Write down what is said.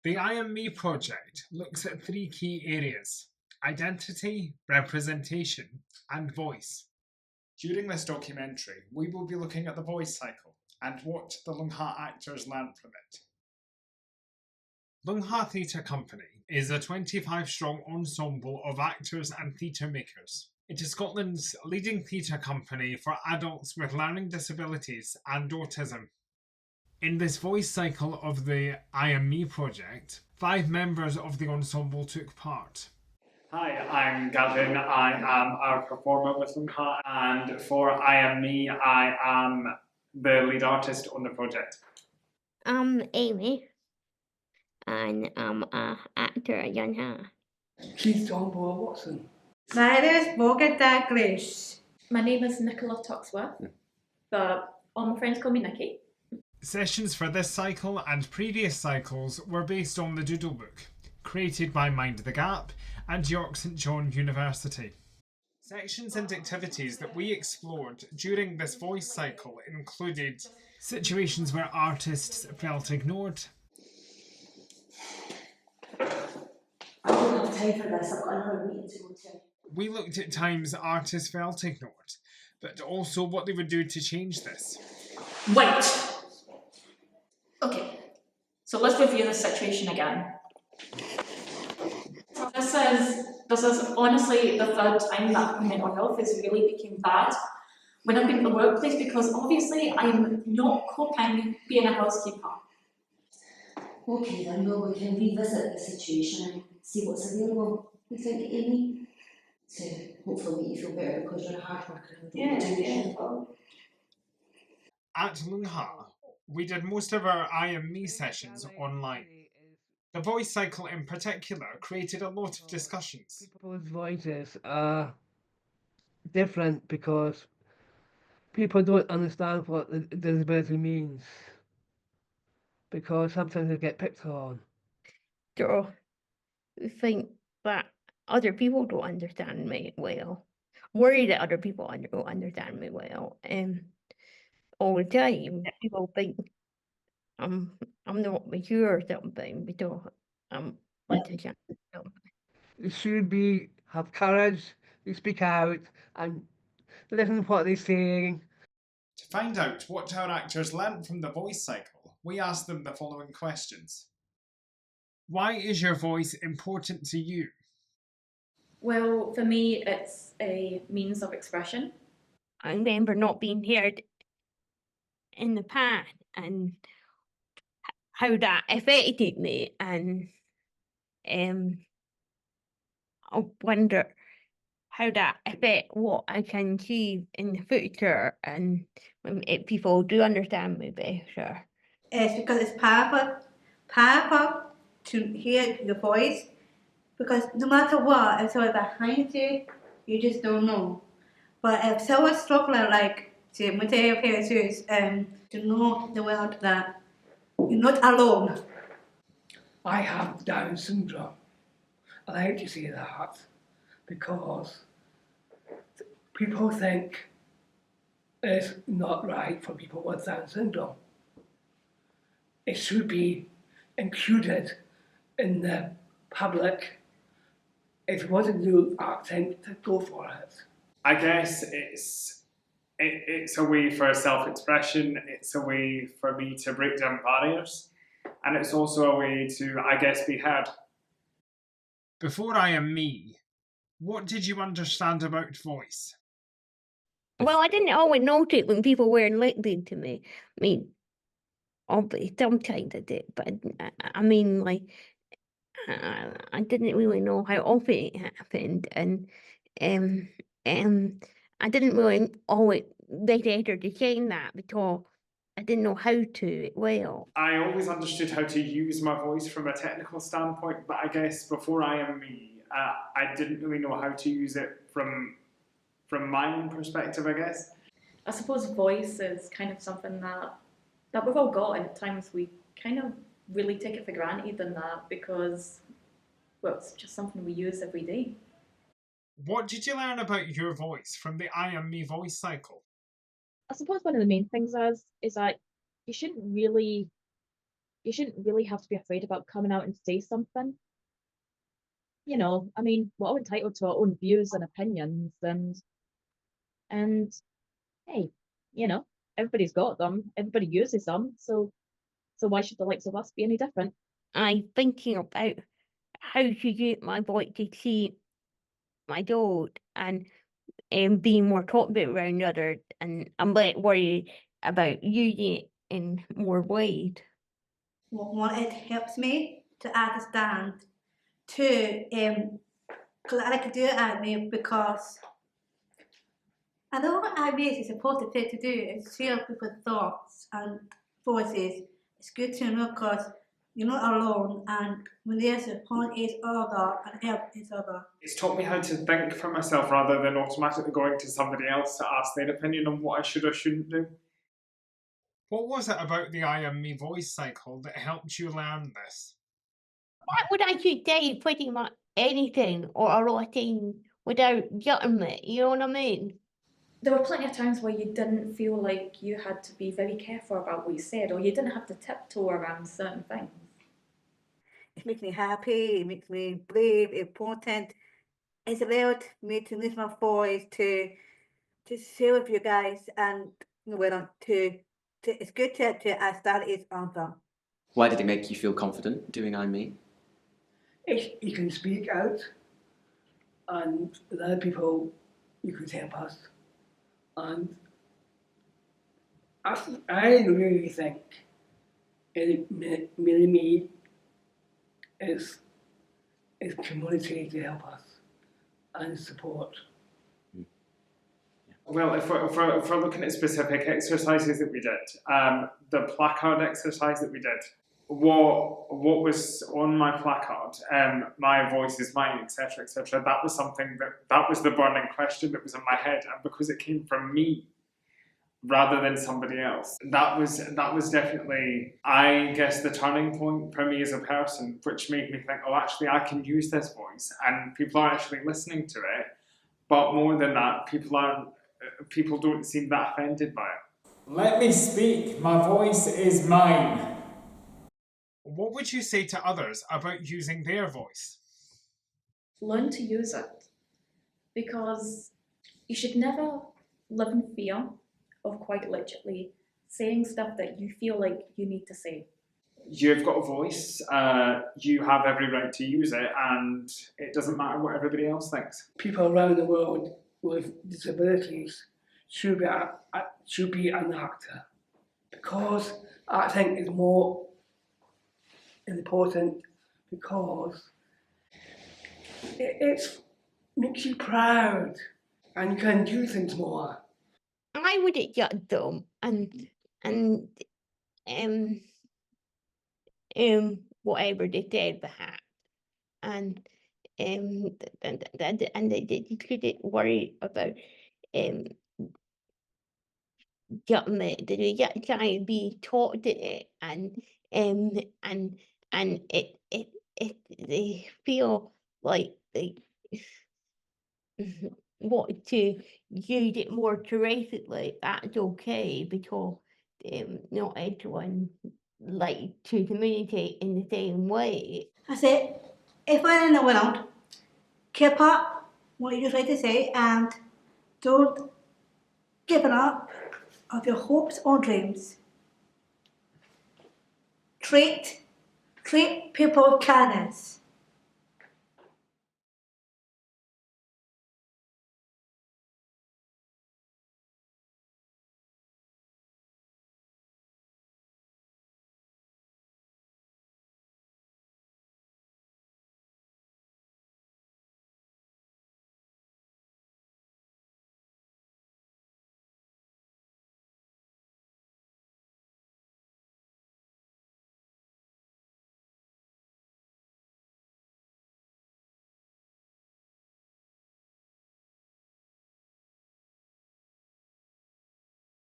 The I Am Me project looks at three key areas: identity, representation, and voice. During this documentary, we will be looking at the voice cycle and what the Lungha actors learned from it. Lungha Theatre Company is a 25-strong ensemble of actors and theatre makers. It is Scotland's leading theatre company for adults with learning disabilities and autism. In this voice cycle of the I Am Me project, 5 members of the ensemble took part. Hi, I'm Gavin. I am a performer with Lungha, and for I Am Me, I am the lead artist on the project. I'm Amy, and I'm an actor at Lungha. Keith John Watson. My name is Dalgleish. My name is Nicola Tuxworth, but all my friends call me Nikki. Sessions for this cycle and previous cycles were based on the Doodle Book, created by Mind the Gap and York St John University. Sections and activities that we explored during this voice cycle included situations where artists felt ignored. I don't have time for this, I've got another meeting to go to. We looked at times artists felt ignored, but also what they would do to change this. Wait! Okay, so let's review the situation again. This is honestly the third time that my mental health has really become bad when I've been in the workplace, because obviously I'm not coping being a housekeeper. Okay then, well, we can revisit the situation and see what's available. You think, Amy? To hopefully make you feel better because you're a hard worker and don't want to do it. At Lungha, we did most of our I Am Me sessions online. The voice cycle in particular created a lot of discussions. People's voices are different because people don't understand what the disability means. Because sometimes they get picked on. So I think that other people don't understand me well. Worry that other people don't understand me well. All the time, people think I'm not mature or something because I'm autistic. You should have courage, you speak out and listen to what they're saying. To find out what our actors learnt from the voice cycle, we asked them the following questions. Why is your voice important to you? Well, for me, it's a means of expression. I remember not being heard in the past and how that affected me, and I wonder how that affect what I can achieve in the future, and if people do understand me better. It's because it's powerful to hear your voice, because no matter what, if someone's behind you, you just don't know. But if someone's struggling, like say mental health issues, to know the world that you're not alone. I have Down syndrome. I like to say that because people think it's not right for people with Down syndrome. It should be included in the public. If you want to do acting, to go for it. I guess it's a way for self-expression, it's a way for me to break down barriers, and it's also a way to, I guess, be heard. Before I Am Me, what did you understand about voice? Well, I didn't always notice when people weren't listening to me. I mean, obviously, sometimes I did, but I mean, like, I didn't really know how often it happened, and I didn't really always later to change that because I didn't know how to well. I always understood how to use my voice from a technical standpoint, but I guess before I Am Me, I didn't really know how to use it from my own perspective, I guess. I suppose voice is kind of something that we've all got, and at times we kind of really take it for granted in that, because, well, it's just something we use every day. What did you learn about your voice from the I Am Me voice cycle? I suppose one of the main things is that you shouldn't really you shouldn't really have to be afraid about coming out and say something. You know, I mean, we're all entitled to our own views and opinions, and hey, you know, everybody's got them, everybody uses them, so why should the likes of us be any different? I'm thinking about how to use my voice to see my dog and being more talkative around others, and I'm like worried about using it in more ways. One, it helps me to understand. Two, because I like to do it at me because I know what IBS is supposed to to do is share people's thoughts and voices. It's good to know because you're not alone, and when there's a point each other and help each other. It's taught me how to think for myself rather than automatically going to somebody else to ask their opinion on what I should or shouldn't do. What was it about the I am me voice cycle that helped you learn this? Why would I should say pretty much anything or a lot of things without judging me? You know what I mean? There were plenty of times where you didn't feel like you had to be very careful about what you said, or you didn't have to tiptoe around certain things. It makes me happy, it makes me brave, important. It's allowed me to use my voice to share with you guys, and it's good to start each other. Why did it make you feel confident doing I Me? If you can speak out, and with other people, you can help us. And I really think it really me is community to help us and support. Well, if we're looking at specific exercises that we did, the placard exercise that we did, what was on my placard, my voice is mine, etc., etc. That was something that was the burning question that was in my head, and because it came from me rather than somebody else, that was definitely, I guess, the turning point for me as a person, which made me think, oh, actually, I can use this voice, and people are actually listening to it. But more than that, people don't seem that offended by it. Let me speak. My voice is mine. What would you say to others about using their voice? Learn to use it, because you should never live in fear of quite literally saying stuff that you feel like you need to say. You've got a voice, you have every right to use it, and it doesn't matter what everybody else thinks. People around the world with disabilities should be an actor, because acting is more important, because it makes you proud and you can do things more. I would have judged them and whatever they said perhaps, and they couldn't worry about judging me. They just try to be taught it, and they feel like they want to use it more theoretically. That's okay, because not everyone like to communicate in the same way. I said, if we're in the world, keep up what you try to say, and don't give up of your hopes or dreams. Treat people with kindness.